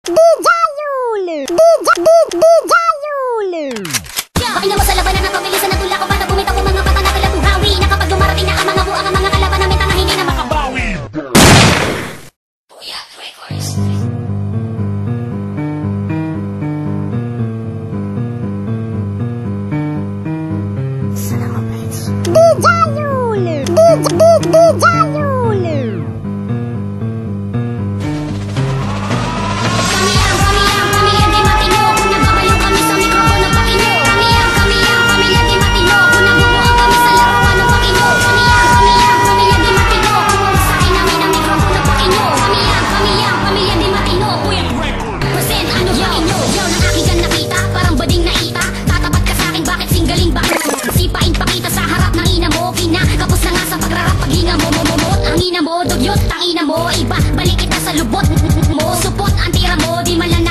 Dijayul! Dijayul! Pakinggan mo sa labanan na pabilisan na tula ko para bumitaw ang mga bata na kailang buhawi na kapag dumarating na ang mga buang ang mga kalaban na metang na hindi na makabawi. Booyah Records. Dijayul! Dijayul! Dugyot, tangina mo, iba, balik kita sa lubot mo, supot, ang tira mo, di man lang